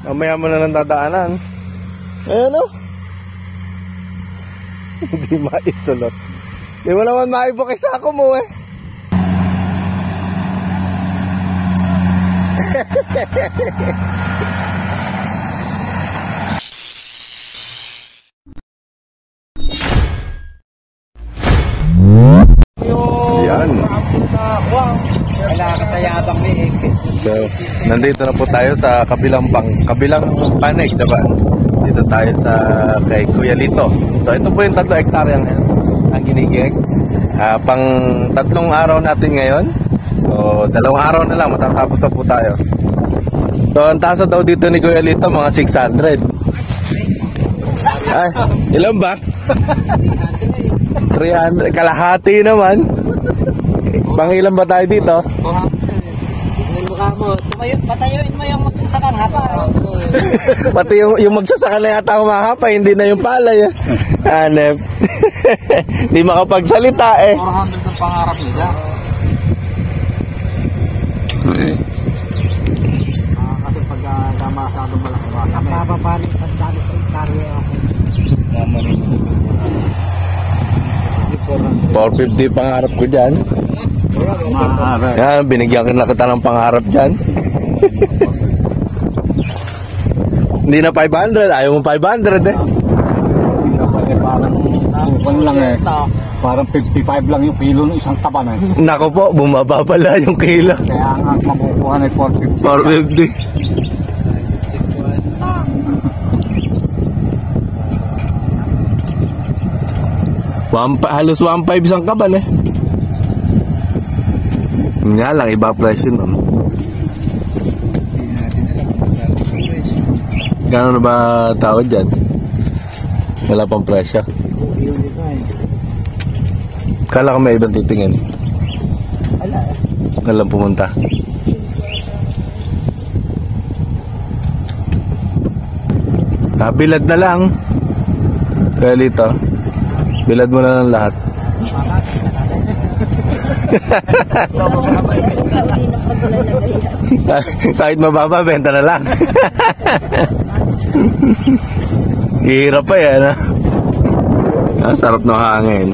Mamaya mo na lang dadaanan. Ayan o. Hindi maisulot. Di mo naman maibukay sa ako mo eh. Yan. So, nandito na po tayo sa kabilang panig, diba? Dito tayo sa kay Kuya Lito. So, ito po yung 3 hektarya ngayon ang ginigig. Pang 3 araw natin ngayon. So, 2 araw na lang matatapos na po tayo. So, ang tasa daw dito ni Kuya Lito mga 600. Ay, ilan ba? 300, kalahati naman. Pang ilan ba tayo dito? Patayuin mo yung magsasakang hapa. Pati yung magsasaka na yata humahapa, hindi na yung palay. Hanep. Hindi makapagsalita eh. 400 ang pangarap nila. Kasi pag masyadong malaki ba kami. Napapapalit sa dali sa hektarya ako. 450 pangarap ko dyan. Yan, binigyan kita ng pangarap dyan. Hindi na 500, ayaw mo 500 eh. Parang lang eh. Parang 55 lang yung kilo ng isang taban eh. Nako po, bumaba pala yung kilo. Kaya ang makukuha na 450. Halos 1.5 isang kaban eh. Nga lang, iba presyo nun. Gano'n na ba tawad dyan? Wala pang presyo. Kala ko may ibang titingin. Wala pumunta. Bilad na lang. Kaya dito, bilad mo na ng lahat. Kahit mababa, benta na lang. Hirap pa yan ha. Sarap ng hangin.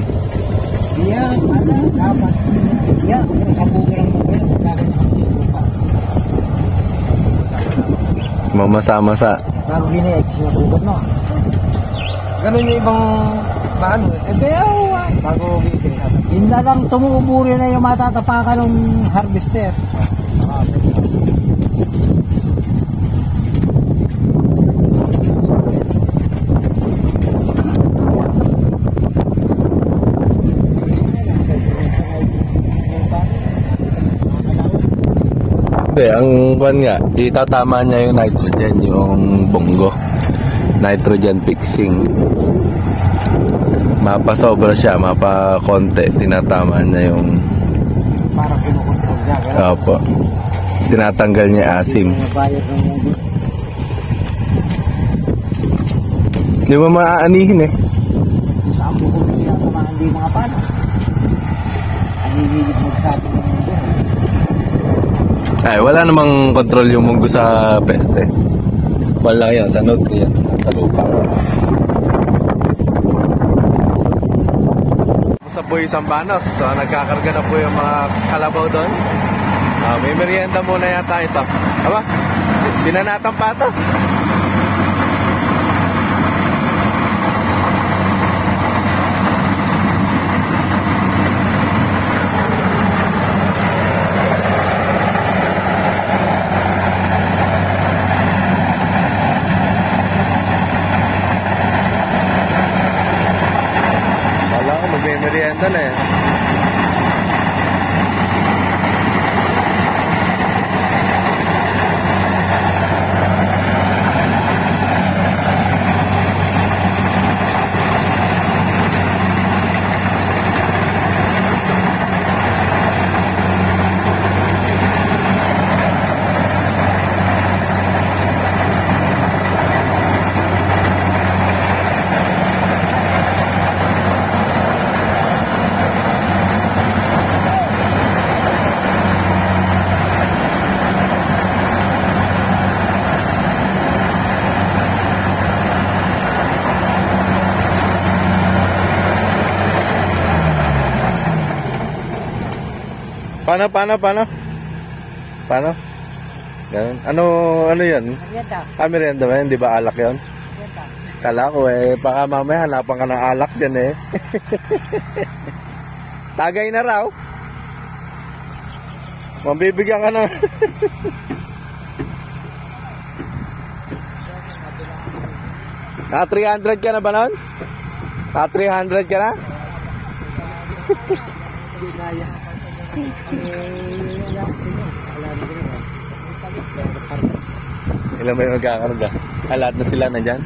Mamasa-masa. Bago ginig, sinabugod no. Ganun yung ibang paano bago ginig. Hindi lang tumuuburi na yung matatapakan ng harvester. Ang kwan nga, itatama niya yung nitrogen, yung bonggo. Nitrogen fixing. Mapasobra siya, mapakonti. Tinatama niya yung... Parang kinukontrol niya. Opo. Tinatanggal niya asim. Di ba maaanihin eh? Saan bukod niya hindi mga pala. Ang hihigit magsabi ng mundo. Ay, wala namang control yung munggo sa peste. Wala yan, sa nutrients, sa lupa. Sa po isang banos, so nagkakarga na po yung mga kalabaw doon. May merienda muna yata ito. Aba, binanatang pa ito. Merienda na eh. Paano? Ganun. Ano yan? Merienda. Merienda ba yan? Di ba alak yun? Merienda. Kala ko baka mamaya hanapan ka ng alak dyan Tagay na raw. Mabibigyan ka na. 300 ka na ba nun? 300 ka na? Hindi kaya. Ilan ba yung magkakarga? Lahat na sila na dyan?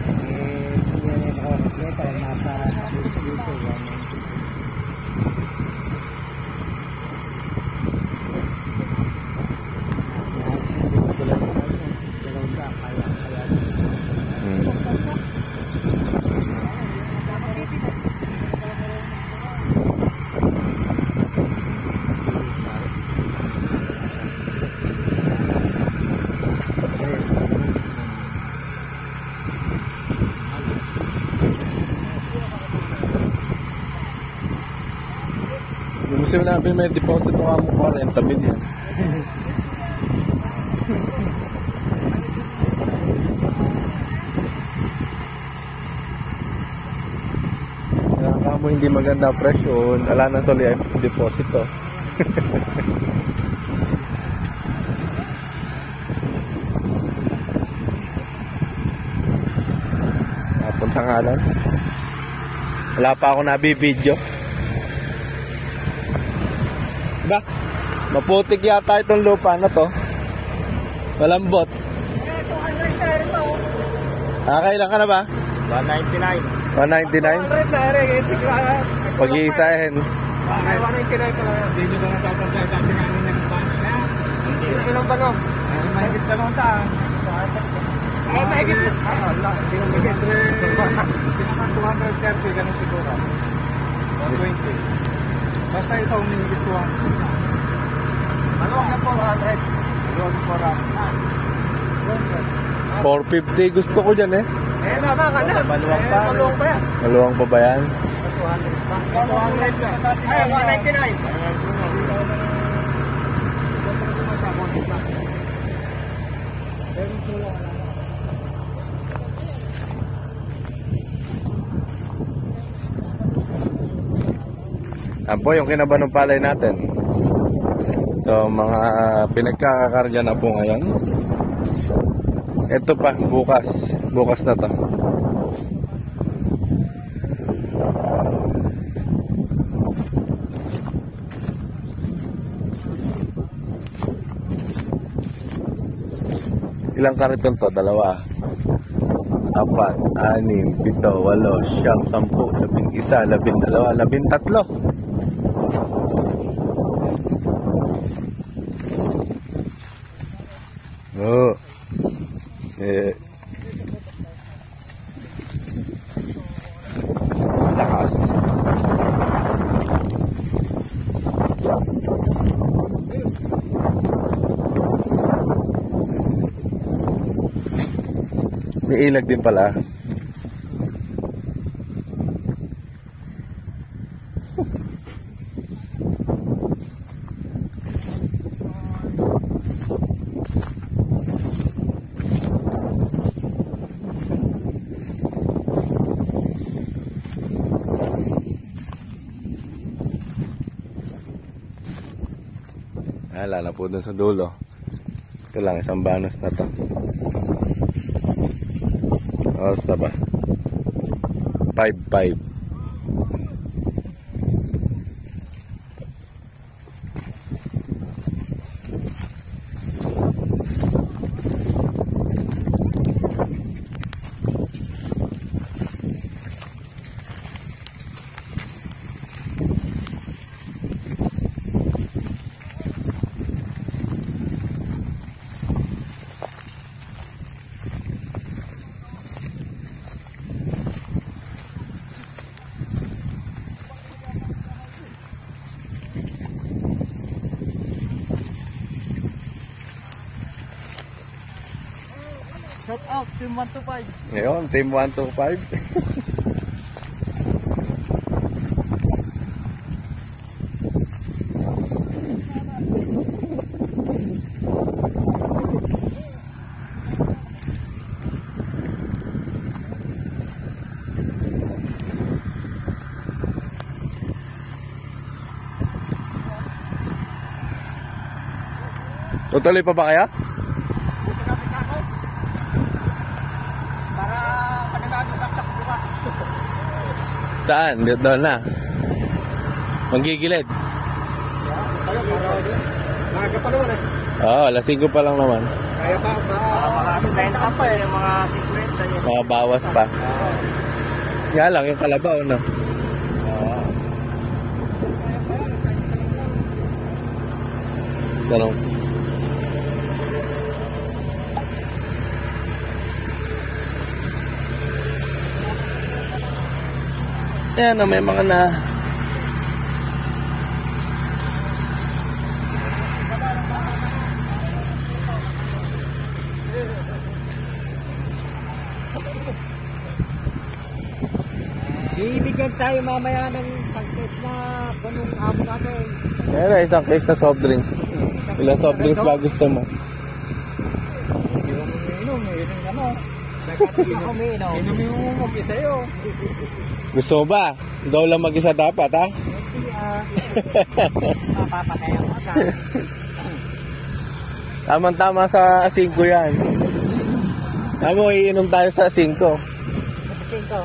Nasa dito. Gusto namin may deposit ng among 40 million. Kamo hindi maganda presyo, ala na soli deposit to. Napunta nga lang. Wala pa ako nabibidyo. Ba? Maputik yata itong lupa na to. Malambot. Kailan ka na ba? 199. 199? Pag-iisahin. 199 pa lang. Hindi nyo ba natatanda dati namin nag-advance na? Hindi lang tanong. Mahigit tanong ta. Mahigit. Wala. Mahigit. 230 ganun siguro. 120. Basta ito minigit 200. Ano ang 400? 450 gusto ko dyan Naman ka na. Maluwang pa yan. Maluwang pa ba yan? 200 pa. 200 na. Ay, 199. Yan po yung kinabanong palay natin. So mga pinagkakakarga na po ngayon. Ito pa bukas na to. Ilang kariton to? 2, 4, 6, 7, 8, 9, 10, 11, 12. Oh. Lakas. May ilag din pala. Hala na po dun sa dulo. Ito lang, isang banos na to. Oras na ba? 5-5. Shout out, Team 125. Ngayon, Team 125. Tutuloy pa ba kaya? Para panigado saksak buka. Saan? Doon na. Manggigilid. Tayo, para maaga pa naman eh. Oo, alas 5 pa lang naman. Kaya pa, marami tayo na pa eh, mga 50 yun. Mga bawas pa. Nga lang, yung kalabaw, no? Ganun. Ayan, may mga na... Bibigyan tayo mamaya ng pag-test na ganung amo natin. Ayan, isang case na soft drinks. Ilang soft drinks ba gusto mo? Inom ano. Ako may inom. Inom yung mag-isa yun. Gusto mo ba? Ikaw lang mag-isa dapat, ha? Mapapatayan mo ka. Tama-tama sa 5 yan. Tama, iinom tayo sa 5. Kapatid ko.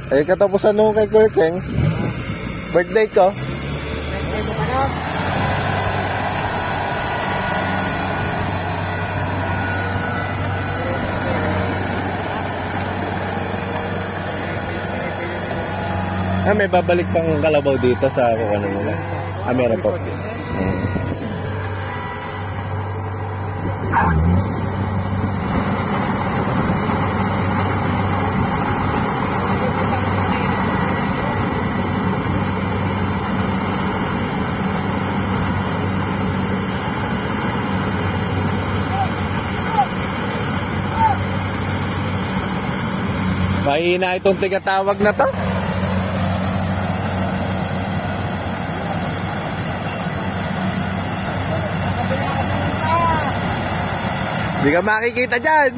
Eh, katapusan nung kay Kuya Keng. Birthday ko. Birthday mo ka na? Ah, may babalik pang kalabaw dito sa kung ano nila. Ah, meron po. Mahina itong tigatawag na to. Hindi ka makikita dyan.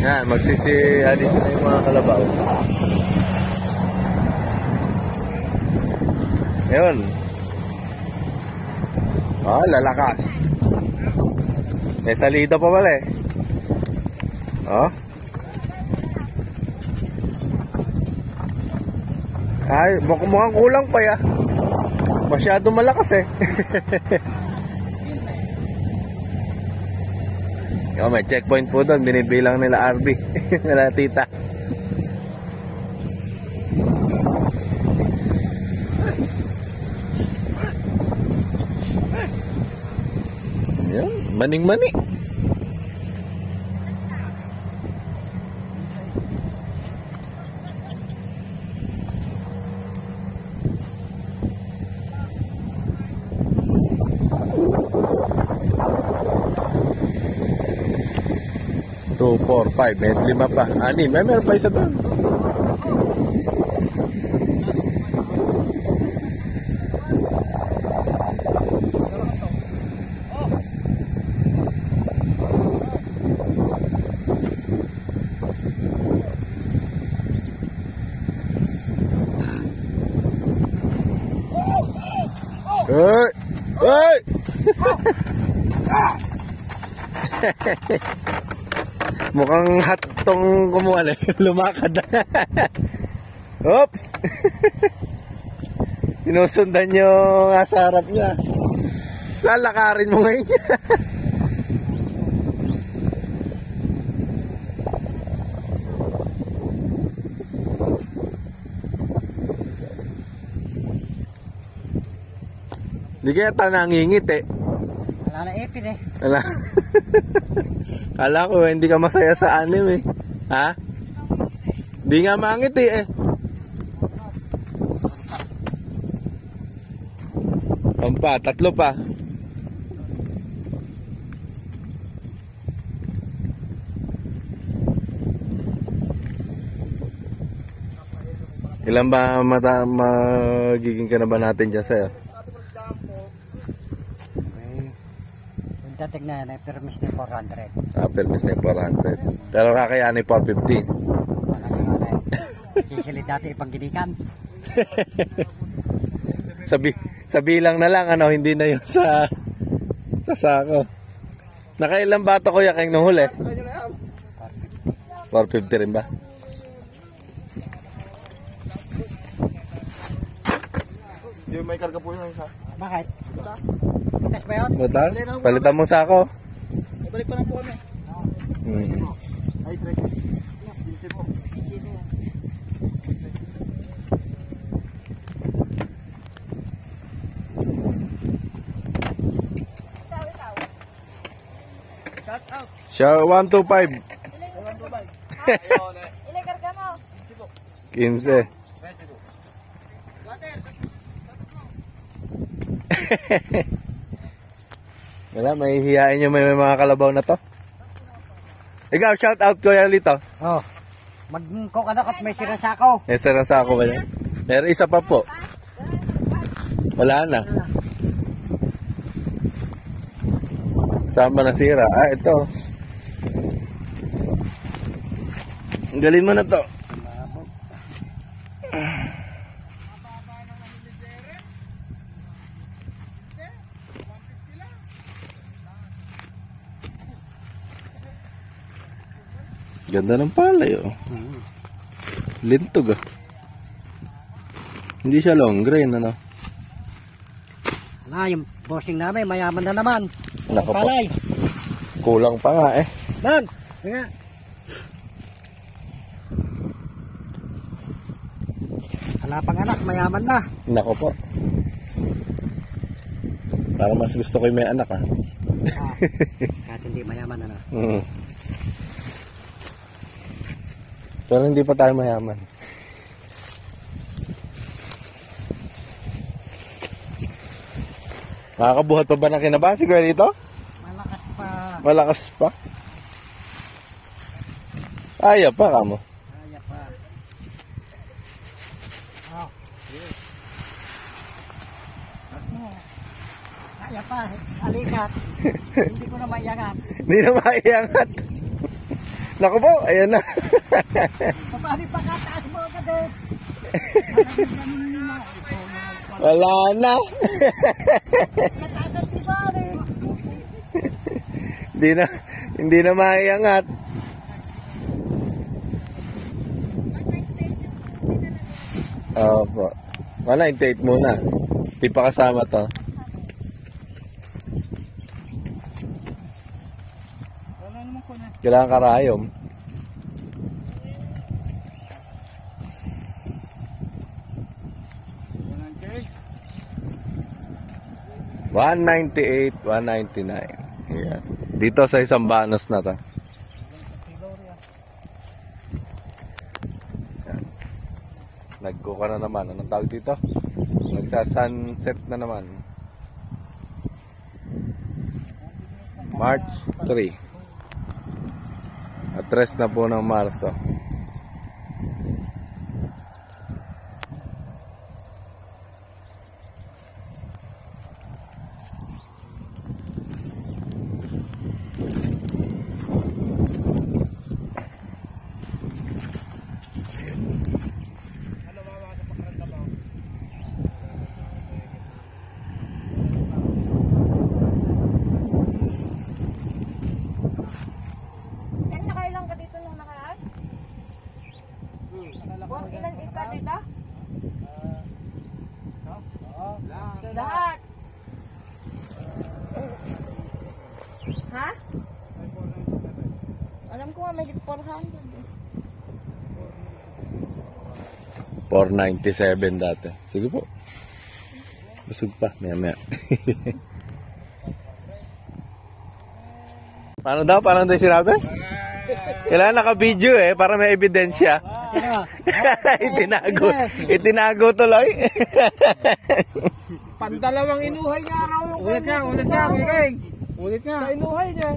Yan, magsisi-alis na yung mga kalabaw. Yun. Oh, lalakas. May salida pa pala eh. Oh. Ay, mukhang kulang pa ya. Masyado malakas eh. Oh, may checkpoint po doon. Binibilang nila RB. Nila tita. Yan, maning-mani. Two, 4, 5, may 5 pa. 6, may meron pa isa doon. Hey! Hey! Mukhang hot tong kumuha na. Lumakad na. Oops! Sinusundan nyo nga sa harap niya. Lalakarin mo ngayon niya. Di kaya ta nangingit eh. Wala na epin eh. Wala. Kala ko hindi ka masaya sa anime eh. Ha? Di nga mangiti eh. Pa, 3 pa. Ilan ba magiging ka na ba natin dyan sa'yo? dating na yan, permis na 400. Permis na yung 400. Pero kakayanin 450. Wala ka nga na sisilid dati ipang ginikan. Sa bilang na lang, ano, hindi na yun sa sako. Nakailang bato kuya kayong nung huli? 450 rin ba? Yung may karga po yun isa. Bakit? Butas ba yun? Butas? Palitan mo sako. Ibalik pa lang po kami. Ay, trek. Bilisip po. Siya 125. Ilan karga mo? 15. Wala, may hihiyain nyo may mga kalabaw na to. Ikaw, shout out Kuya Lito. Oh. Mag-cook ano at may sirasako. May sarasako ba yan? Pero isa pa po. Wala na. Saan ba nasira? Ah, ito. Galin mo na to. Ganda ng palay, oh. Lintog, ah. Hindi siya long grain, ano? Yung bossing namin, mayaman na naman. Nako po. Palay. Kulang pa nga, eh. Man, nga. Wala pang anak, mayaman na. Nako po. Para mas gusto ko yung may anak, ah. Kahit hindi mayaman na. Pero hindi pa tayo mayaman. Makakabuhat pa ba ng kinabahan si Kuya dito? Malakas pa. Malakas pa? Ayaw pa ka mo. Kaya pa. Oh. Kaya pa. Alikat. Hindi ko na maiyangat. Hindi na maiangat. Naku po, ayan na. Paano pa kataas mo ka doon? Wala na. Kataas si Pare. Hindi na maiangat. Opo. 198 muna. Di pa kasama to. Kailangan karayom. $198, $199. Ayan. Dito sa isang banos na to. Ayan. Nagkuka na naman. Anong tawag dito? Nagsa-sunset na naman. March 3. At rest na po ng Marso. Nakailang ka dito nung nakaraan? Ilan ika dito? Lahat. Ha? Alam ko nga may 400. 497 dati. Sige po. Busog pa. Maya. Paano daw? Paano daw sinabi? Kailangan naka-video eh, para may ebidensya. Itinago tuloy. Pandalawang inuhay nga raw yung ulit nga. Ulit nga. Sa inuhay niya.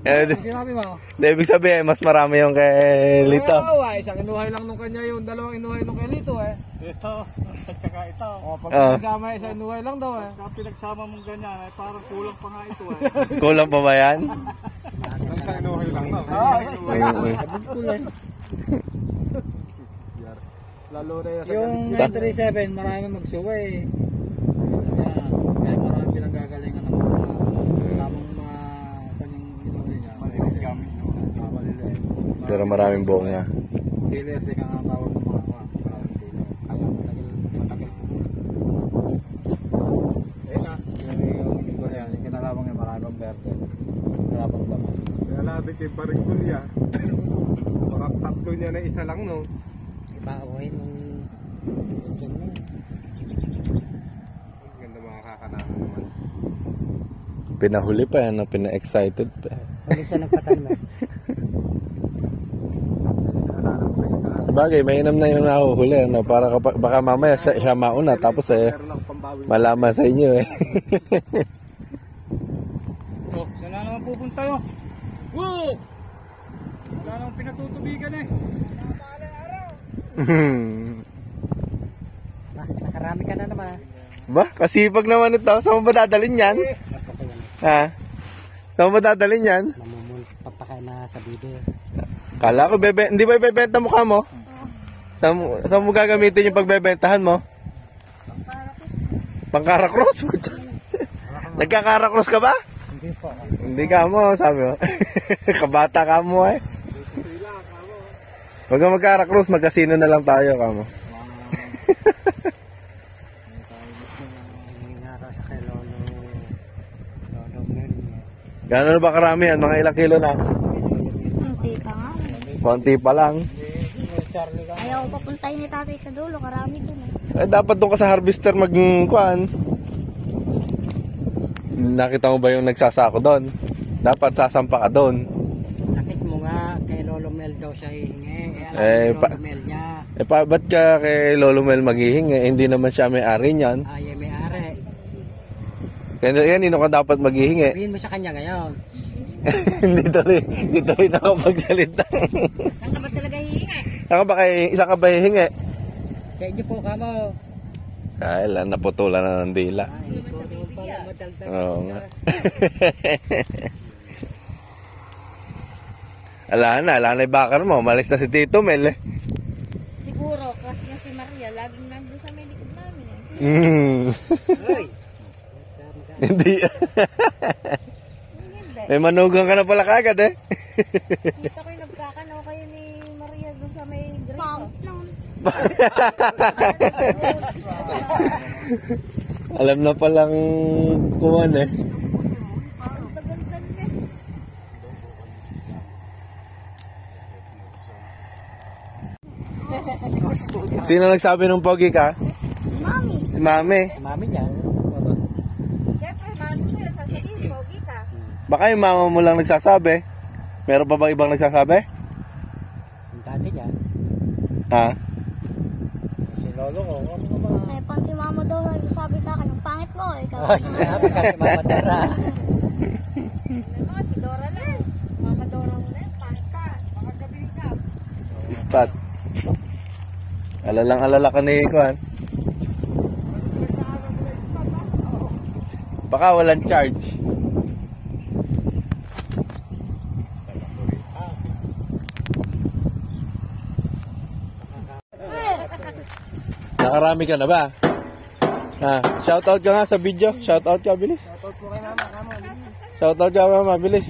Sinabi mo? Ibig sabihin, mas marami yung kay Lito. Oo, isang inuhay lang nung kanya yung dalawang inuhay nung kay Lito eh. Ito, at saka ito. O, pag Oo. pinagsama isang inuhay lang daw eh. Kapag pinagsama mong ganyan, ay parang kulang pa nga ito eh. Kulang pa ba yan? Isang inuhay lang no? Lalo na Yung 937, marami magsuway. Kaya marami pinanggagalingan ng mga tamang mga kanyang inuwi niya. Malilit gamit nyo. Malilit. Pero maraming buong niya. Killer, siya nga ang tawag ng mga maraming killer. Kaya matagal. Ayun na, yung linggo na yan, yung kinalabang niya marami pang berde. Kaya pang laman. Kaya labi kay Barigul ya. Baka tatlo niya na isa lang no. Ipaawin ng engine niya. Ganda mga kakanangan naman. Pinahuli pa yan, pina-excited pa. Huli siya nagpatanim eh. Bagay, mainam na yung nahuhuli. Ano? Para baka mamaya siya mauna, tapos Meron lang pambawi. malaman sa inyo eh. Oh, saan na naman pupunta yun? Woo! Wala naman pinatutubigan eh. Nakarami ka na naman. Ba, kasipag naman ito. Saan mo ba dadalhin yan? Ha? Saan mo ba dadalhin yan? Papakain na sa bibe. Kala ko, hindi ba ibebenta mukha mo? Saan mo gagamitin yung pagbebentahan mo? Pangkarakros? Nagkakarakros ka ba? Hindi po. Hindi ka mo, sabi mo. Kabata ka mo eh. Huwag ka magkarakros, magkasino na lang tayo ka mo. Hinara sa kay Lolo Mel. Gano'n na ba karami yan? Mga ilang kilo na? Hindi ka nga. Konti pa lang. Ayaw ko papuntahin ni tatay sa dulo. Karami dun eh. Eh, dapat doon ka sa harvester mag-kuhan. Nakita mo ba yung nagsasako doon? Dapat sasampa ka doon. Sakit mo nga, kay Lolo Mel daw siya hihingi. Eh, Lolo Mel niya. Eh, ba't ka kay Lolo Mel maghihingi? Eh, hindi naman siya may-ari niyan. Ay, may are. Kaya kanino ka dapat maghihingi? Sabihin mo sa kanya ngayon. Dito rin ako magsalita. Saan ka ba talaga hihingi? Isa ka ba hihingi? Sa inyo po ka mo. Ay, naputulan na ng dila. Ay, ikaw naman pala madaldal. Oo nga. Ala na yung bakar mo. Malis na si Tito Mel eh. Siguro, kasi nga si Maria, laging nandun sa may likod namin eh. Hoy! Hindi. Hindi. May manugang ka na pala kagad eh. Kita ko yung nagkakanaw kayo ni Maria dun sa may grito. Pump lang. Alam na palang kuman eh. Ang tagal-tagal eh. Sino nagsabi ng pogi ka? Mami. Si Mami. Mami niya. Siyempre, mami mo yan. Sasabihin, pogi ka. Baka yung mama mo lang nagsasabi. Meron pa bang ibang nagsasabi? Yung dati niya. Ha? Si Lolo ko. Ano ka ba? Ay, pang si mama daw nagsasabi sa akin, ang pangit mo. Ikaw. Oh, sinabi ka si Mama Dora. Ano, si Dora na. Mama Dora mo na. Pangit ka. Baka gabi ka. Spot. Alala ka ni Kuan. Baka walang charge. Nakarami ka na ba? Ha, shoutout ka nga sa video. Shoutout ka, bilis. Shoutout ka, mama, bilis.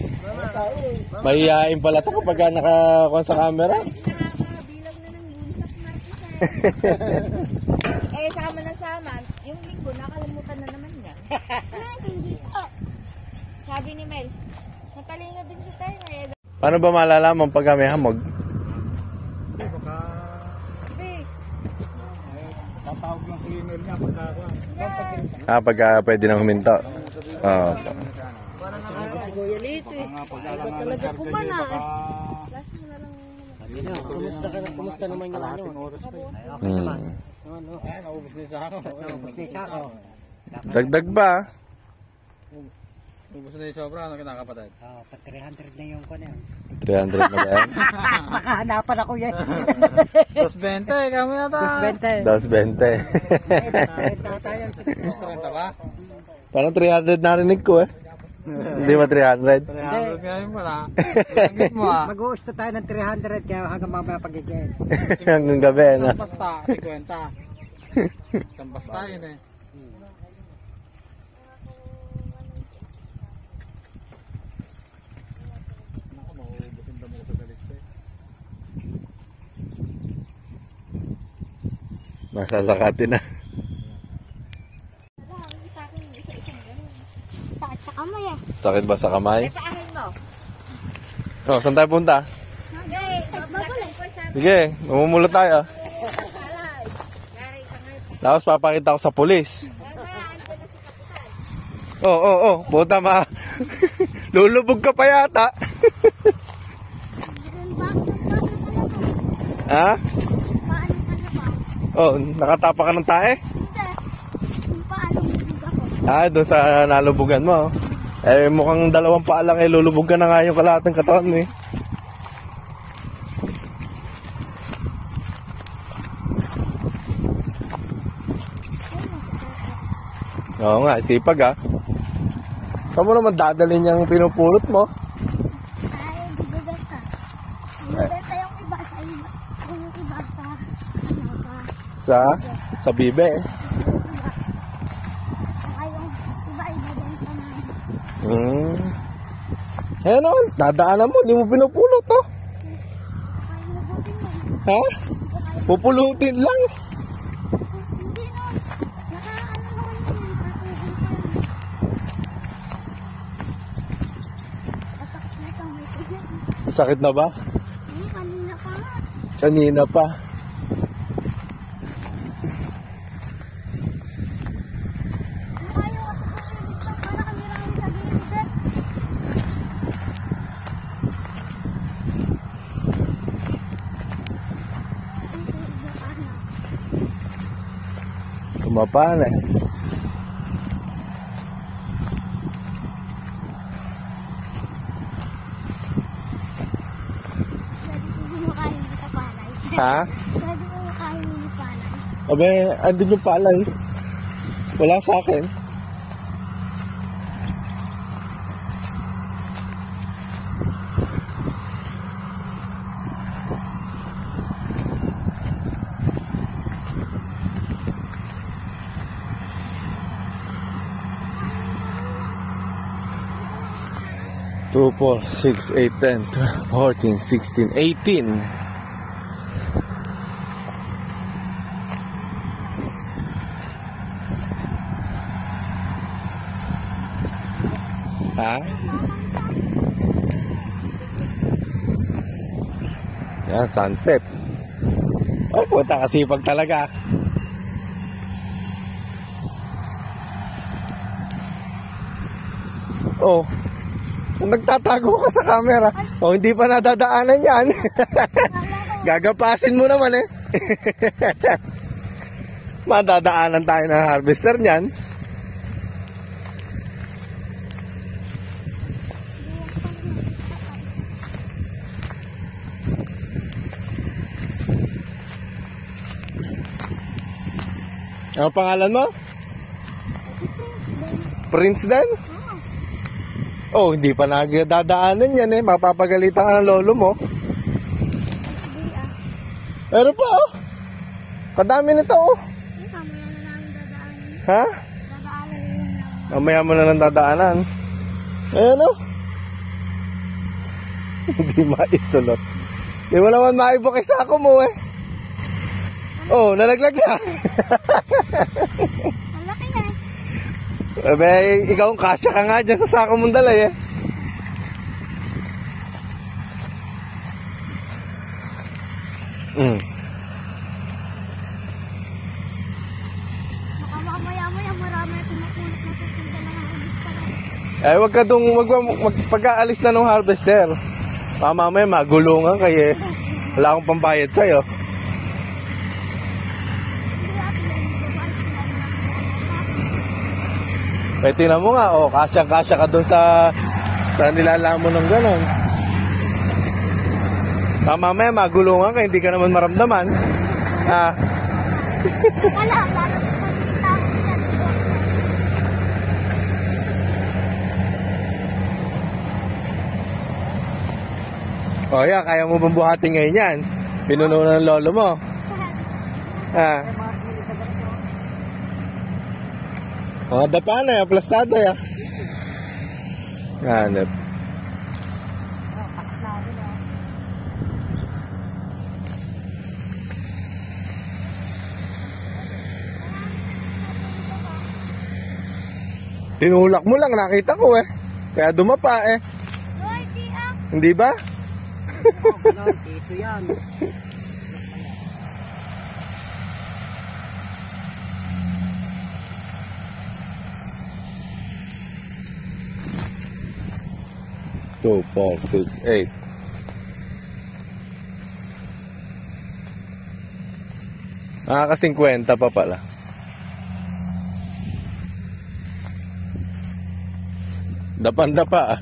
Mahihain pala ito kapag nakakuha sa camera. Nakakabilang na ng bunsak Marcos eh. Sama na sama. Yung linggo, nakalimutan na naman niya. Hindi pa. Sabi ni Mel, natalino din sa tayo eh. Paano ba malalaman pag may hamog? Sabi, Tatawag ng cleaner niya pagkakuha. Pag pwede nang huminto. Oo. parang nakaka si Kuya Lito eh. Iba talaga kumana eh. Last mo na lang. Kumusta naman yung ano? Hmm. Ay, naubos na sa ako. Naubos na isa ako. Dagdag ba? Ubus na yung sobra, ano kinakapatid? Oo, pa 300 na yung ko na yun. 300 na ba yan? Makahanapan ako yan. 220, kami na ta. 220. 220. Tayo. Gusto renta ba? Parang 300 narinig ko eh. Hindi ba 300? 300 nga yun pala. Langit mo ah. Mag-uusto tayo ng 300 kaya hanggang mamaya pagiging. Hanggang gabi na. Isang basta, 50. Isang basta yun eh. Naku, mauubusin daw mo sa galit eh. Masasakatin na. Nakakita ko yung isa-isang ganun. Sakit sa kamay eh. Sakit ba sa kamay? Ay, paahin mo. Oh, saan tayo punta? Hindi, babalik ko sa Sige, mamumulot tayo. palay. Yari ka ngayon. Tapos papakita ko sa pulis. Kaya ko na si Kapitan. Oo, puta ma. Lulubog ka pa yata. Ha? Paano ka na ba? Oh, nakatapa ka ng tae? Hindi. Paano mo ako? Ah, doon sa nalubugan mo. Eh, mukhang dalawang paa lang eh, lulubog ka na nga yung kalahating katawan mo eh. Oo nga, sipag ah. Saan mo naman dadalhin yung pinupulot mo? Ay, bibenta. Bibenta yung iba sa iba. Yung iba sa ano pa. Sa bibe. Ay, yung iba ibibenta na. Ayan o, dadaanan mo, di mo pinupulot oh. Ay, mabuti mo. Ha? Pupulutin lang. Hindi no. Nakaano naman yun. Masakit na kamay ko dyan. Sakit na ba? Hindi, kanina pa nga. Kanina pa. Ano kayo kasi dito para kami lang yung tagilid. Tumapa na. Sabi ko kumakain mo sa palay. Ha? Sabi ko kumakain mo sa palay. Abe, andun yung palay. Wala sa akin. Two, 4, 6, 8, 10, 12, 14, 16, 18. Ha? Yan, sunset. Oh, puta, kasipag talaga. Oh, nagtatago ka sa camera. Oh, hindi pa nadadaanan yan. Gagapasin mo naman eh. Madadaanan tayo ng harvester niyan. Ano pangalan mo? Prince din? Oh, hindi pa nagdadaanan yan eh. Mapapagalitan ka ng lolo mo. Pero pa oh. Kadami nito oh. Ha? Mamaya mo na lang dadaanan. Ayan oh. Hindi maisulot. Hindi mo naman maibok sa ako mo eh. Oh, nalaglag na. Malaki na. Abe, ikaw kasya ka nga dyan sa sako mong dalay eh. Baka mamaya-maya marami na pumupunot na tutundan ng harvester. Eh, wag ka dong, pagkaalis na ng harvester. Mamaya magulungan kayo eh. Wala akong pambayad sa'yo. Hindi at Kaya tingnan mo nga, oh, kasya-kasya ka doon sa nilalamon ng gano'n. Mamaya magulungan ka, hindi ka naman maramdaman. Ah. Wala, parang pagkita ko yan. Oh, yeah, kaya mo bang buhatin ngayon yan? Pinuno ng lolo mo. Ah. Mga dapa na, aplastado ya. Hanap. Tinulak mo lang, nakita ko eh. Kaya dumapa eh. Hoy, di ah. Hindi ba? Dito yan. Two, 4, 6, 8. Nakaka-50 pa pala. Dapan-dapa ah.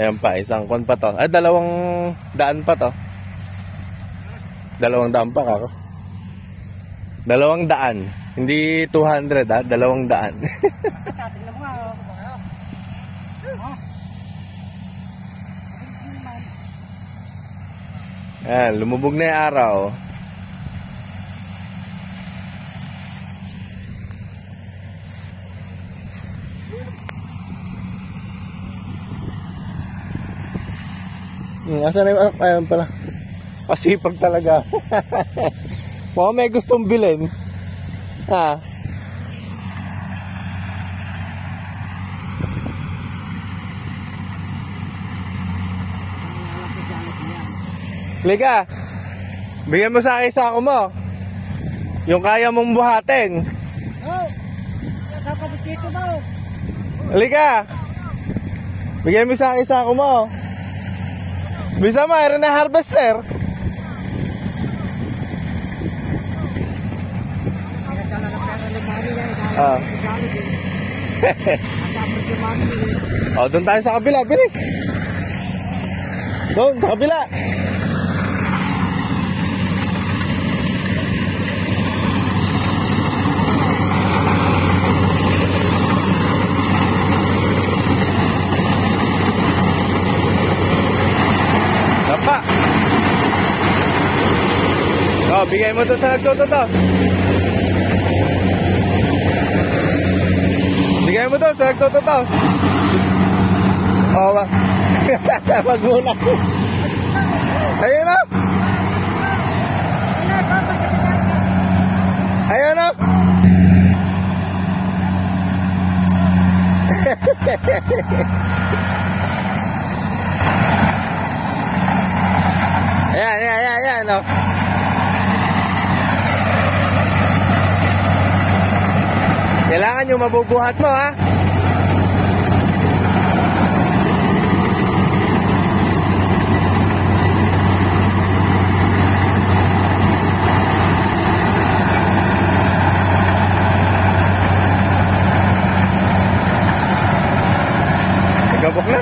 Ayan pa, isang kon pa to. Ay, 2 daan pa to. 2 daan pa kako. 2 daan. Hindi 200 ha, 2 daan. Tingnan mo nga. Ayan, lumubog na yung araw. Asan na yung ayan pala. Pasipag talaga. Mukhang may gustong bilhin. Ha? Liga, bigyan mo sa akin sako mo. Yung kaya mong buhatin. Oh! Dapat dito ba? Liga, bigyan mo sa akin sako mo. Bisa mayroon na harvester. Ah. Oh, doon tayo sa kabila, bilis. Doon, sa kabila. Dapa. Oh, bigay mo to sa nagtututo. Bigay mo to sa nagtututo. Oh, wag. Wag muna. Ayun na. Ayun na. Ayan, oh. Kailangan yung mabubuhat mo, ha? Nagabok na.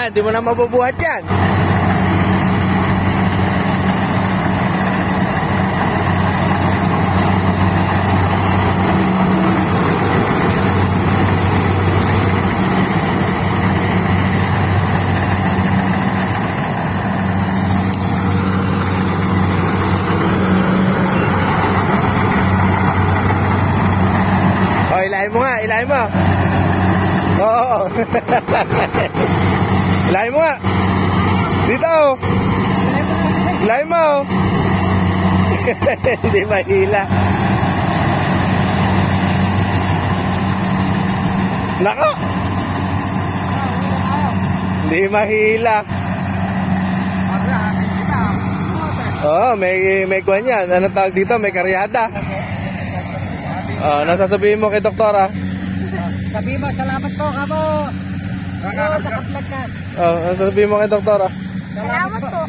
Hindi mo na mabubuhat yan. Oh, ilahin mo nga, ilahin mo. Oo. Ilahin mo nga. Dito oh. Ilahin mo oh. Hindi mahila. Nako. Hindi mahila. Oo, may kuwan yan. Anong tawag dito? May karyada. Nasasabihin mo kay doktora? Sabi mo, salamat po, kamo. Nakaplug ka. Nasasabihin mo kay doktora? Salamat po.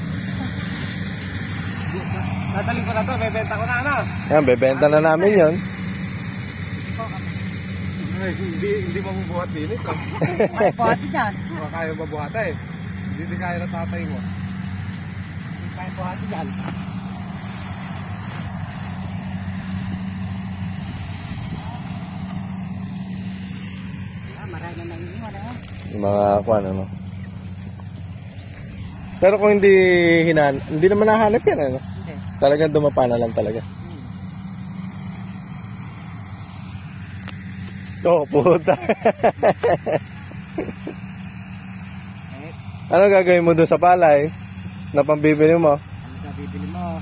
Nataling ko na to, bebenta ko na ano. Yan, bebenta na namin yon. Ay, hindi mabubuhat din ito. Ay, buhati dyan. Baka kaya mabuhata eh. Hindi kaya na tatay mo. Ay, buhati dyan. Marami na nangyayari, ano? Yung mga kwan, ano. Pero kung hindi hindi naman nahanap yan, ano. Hindi. Talagang dumapa na lang talaga. Oh, puta. Ano gagawin mo doon sa palay? Na pambibili mo? Ano ka bibili mo?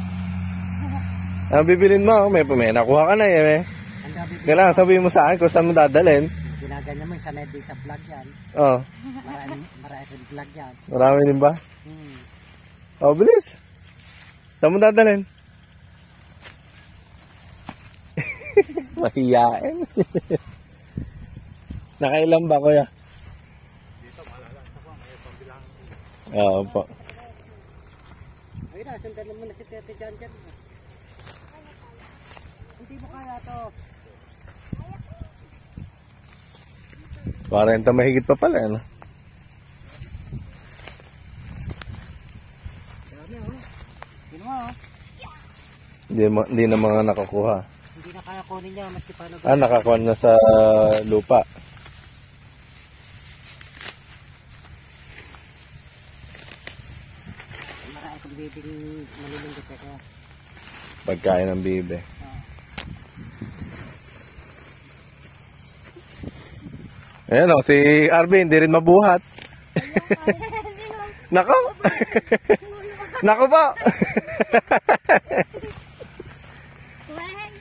Ano bibilin mo? May nakuha ka na eh. Ano ka bibili Kailangan sabihin mo sa akin kung saan mo dadalhin. Ginaganyan mo, sanay din sa vlog yan. Oh, Maraming vlog yan. marami din ba? Oh, bilis. Saan mo dadalhin? Mahiyain. Nakailan ba, kuya? Dito, malala. Ito po, may pambilang. Oo po. Ayun na, sundan naman na si Tete dyan. Hindi mo kaya to. 40 mahigit pa pala, ano? Yun mo, oh. Hindi na mga nakakuha. Hindi na kaya kunin niya, maski paano. Nakakuha na sa lupa. Marami kong bibing malulungkot kaya. Pagkain ng bibe. Ayan o, si Arvin, hindi rin mabuhat. Nako! Nako po!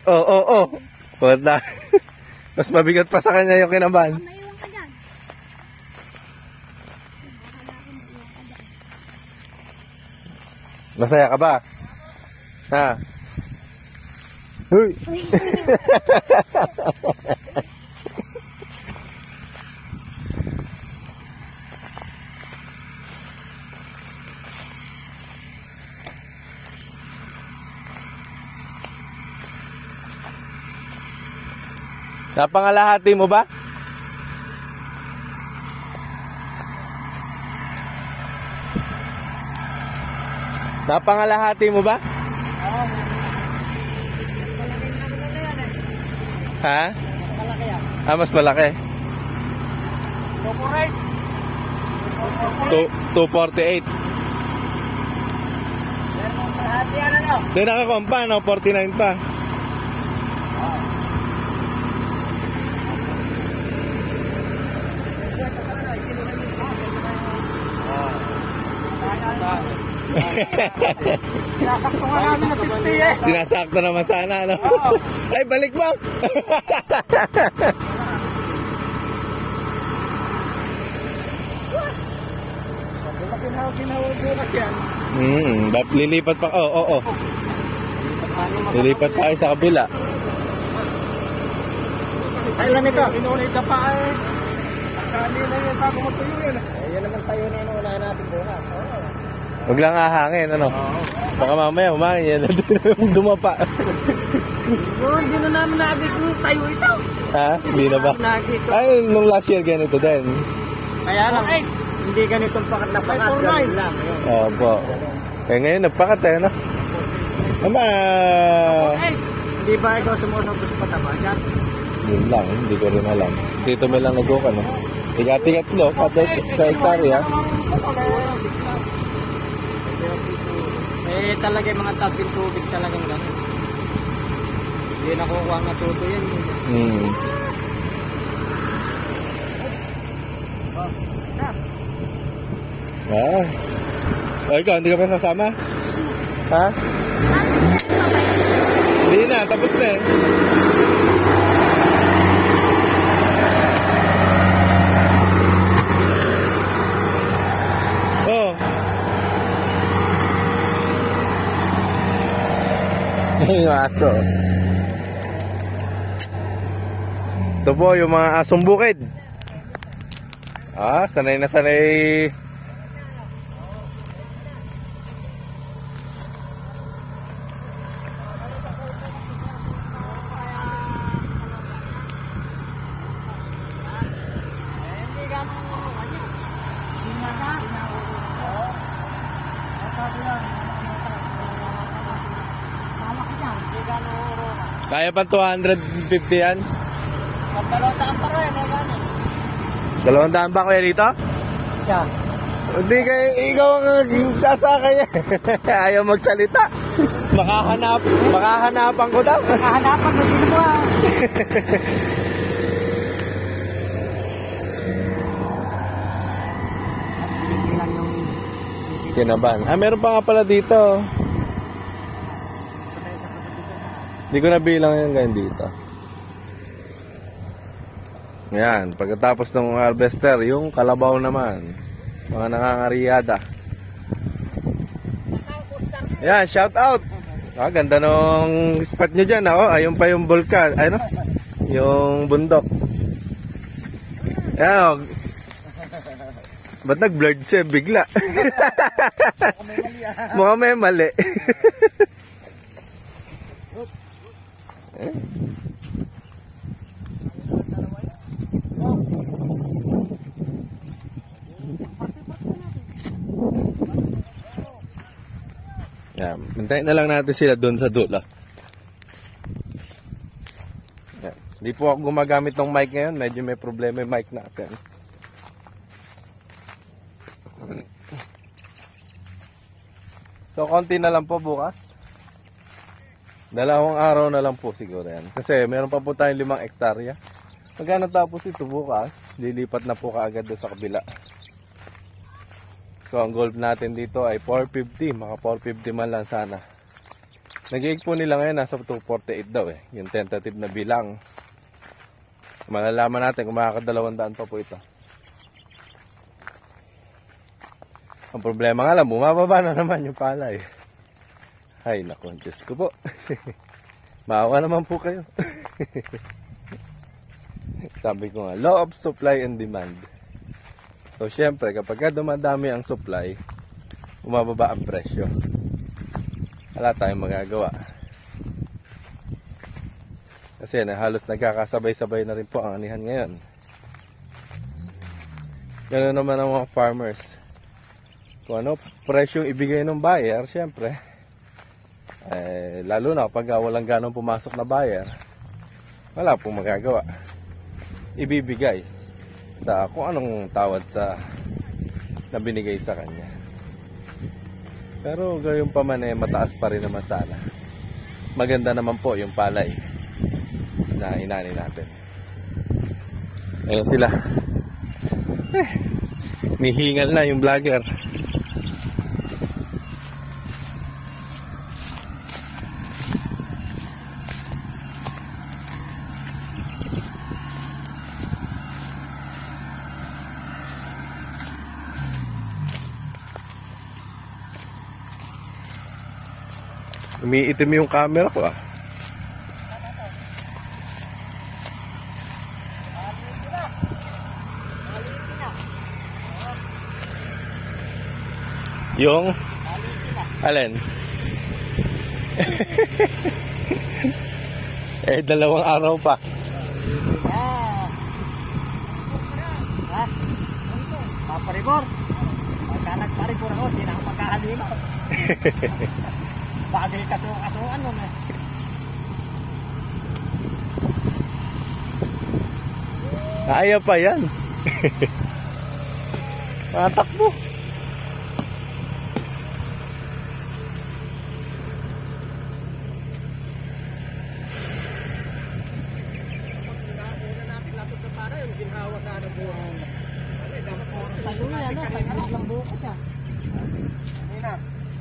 Oo. Wala. Mas mabigat pa sa kanya yung kinaban. Maiwan ka dyan. Masaya ka ba? Ha? Huy! Napangalahati mo ba? Napangalahati mo ba? Ha? Malaki yan. Mas malaki. 248. Hati yan ano? Hindi nakakompa, no? 49 pa. Sinasakto nga namin na 50 eh. Sinasakto naman sana, no? Ay, balik mo! Ginawa bukas yan. Lilipat pa. Oo. Lilipat pa kayo sa kabila. Ay, lang ito. Inulit na pa eh. Akali na yun, bago matuyo yun. Yan naman tayo na yun, unahin natin bukas. Huwag lang ahangin, ano? Baka mamaya, umangin yan. Dumapa. Hindi na namin nabig kung tayo ito. Ha? Hindi na ba? Ay, nung last year ganito din. Kaya lang, hindi ganitong pakat na pakat. Ganun lang. Opo. Eh ngayon, nagpakat eh, no? Ama, Hindi ba ikaw sumunod sa pataba dyan? yun lang, hindi ko rin alam. Dito may lang nag-go no? Tiga-tigatlo, kada sa hektarya. Eh, talaga yung mga tabing tubig talagang gano'n. Hindi nakukuha ang natuto yan. Ikaw, hindi ka pa sasama? Ha? Hindi na, tapos na eh. Oh. Yung aso. Ito po yung mga asong bukid. Sanay na sanay. Kaya pa 250 yan? 200 pa rin, eh, gano'n. 200 ba kuya dito? Siya. Hindi kayo, ikaw ang sasakay. Ayaw magsalita. Makahanapan ko daw. Kahanapan mo din mo ah. Bilang yung Kinaban. Meron pa nga pala dito. Hindi ko nabilang yung ganyan dito. Yan, pagkatapos ng harvester, yung kalabaw naman. Mga nangangariyada. Yan, shout out. Ganda nung spot nyo dyan. Ayun pa yung vulkan. Ano? Yung bundok. Yan. Ba't nag-blurred siya bigla? Mukhang may mali. Yan, hintayin na lang natin sila doon sa dulo. Yan. Hindi po ako gumagamit ng mic ngayon, medyo may problema yung mic natin. So konti na lang po bukas. 2 araw na lang po siguro yan. Kasi meron pa po tayong 5 hektarya. Magkano tapos ito bukas, lilipat na po kaagad doon sa kabila. So ang goal natin dito ay 450, maka 450 man lang sana. Nag-iig po nila ngayon nasa 248 daw eh, yung tentative na bilang. Malalaman natin kung makaka-200 pa po ito. Ang problema nga lang, bumababa na naman yung palay. Ay naku, Diyos ko po. Maawa naman po kayo. Sabi ko nga, law of supply and demand. So syempre kapag dumadami ang supply, bumababa ang presyo. Wala tayong magagawa. Kasi halos nagkakasabay-sabay na rin po ang anihan ngayon. Ganoon naman ang mga farmers. Kung ano presyong ibigay ng buyer, syempre lalo na kapag walang ganong pumasok na buyer, wala pong magagawa. Ibibigay sa kung anong tawad sa na binigay sa kanya. Pero gayon pa man mataas pa rin naman sana. Maganda naman po yung palay na inani natin. Ayun sila. Nihingal na yung vlogger. Umiitim yung camera ko ah. Yung alin? 2 araw pa. Paparibor. Pagka nagparibor ako, hindi na ako magkahalimaw. Bagay kaso-kasuan nun eh. Kaya pa yan. Matakbo.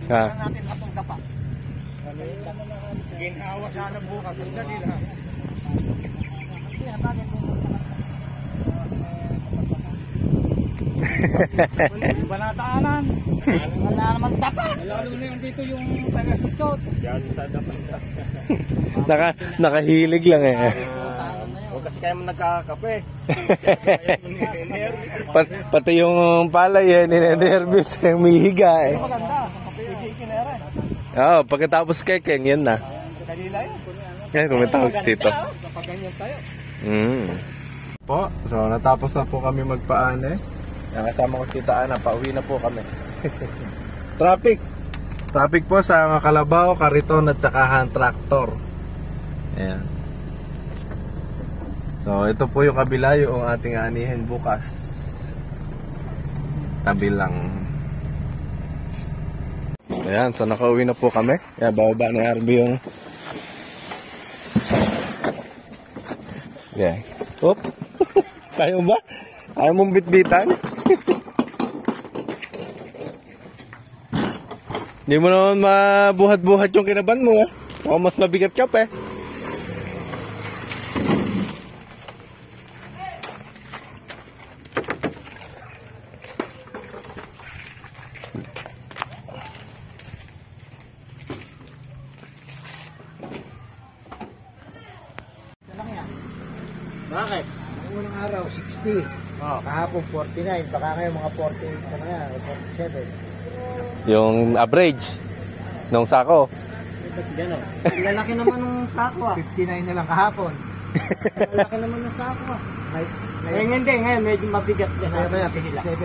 Ha? Natin atong dapa. Ginhawa sana bukas, ang dali lang. Banataanan. Wala naman dapa. Lalo na yung dito yung taga-sutsot. Nakahilig lang eh. Huwag Kasi kaya mo nagkakape. Pati yung palay eh, ninenervyos yung mihiga eh. Maganda. Kape kinera. Oo, pagkatapos kekeng, yun na. Kanila yun. Yan, kumitawag si Tito. Kapag ganyan tayo. Po, so natapos na po kami magpaane. Kasama ko si Tita Ana, pauwi na po kami. Traffic po sa Kalabaw, Kariton at saka hand tractor. Ayan. So ito po yung kabila yung ating anihin bukas. Kabilang. Ayan, so nakauwi na po kami. Ayan, bababa ni RB yung... Yeah. Oop. Kaya mo ba? Ayaw mong bitbitan? Hindi mo naman mabuhat-buhat yung kinaban mo eh. O mas mabigat ka pa eh. Bakit? Ang unang araw, 60. Kahapon, 49. Baka ngayon mga 48 ka na yan, 47. Yung average nung sako. Ba't gano'n? Lalaki naman ng sako 59 na lang kahapon. Lalaki naman ng sako Ngayon hindi, ngayon medyo mabigat na sa akin. 57.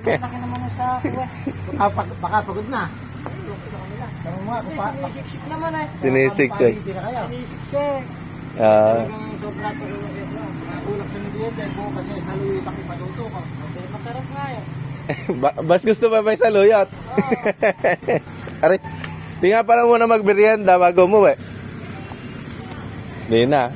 Lalaki naman ng sako Baka pagod na. Tama mo nga, sinisiksik naman eh. Sinisiksik. Sinisiksik. Sobra ko rin nakulak sa medieta buo kasi sa luwi pakipaluto ko. Masarap nga yun. Bas gusto pa ba sa luyot? Aray, di nga pala muna magmerienda bago umuwi. Di na.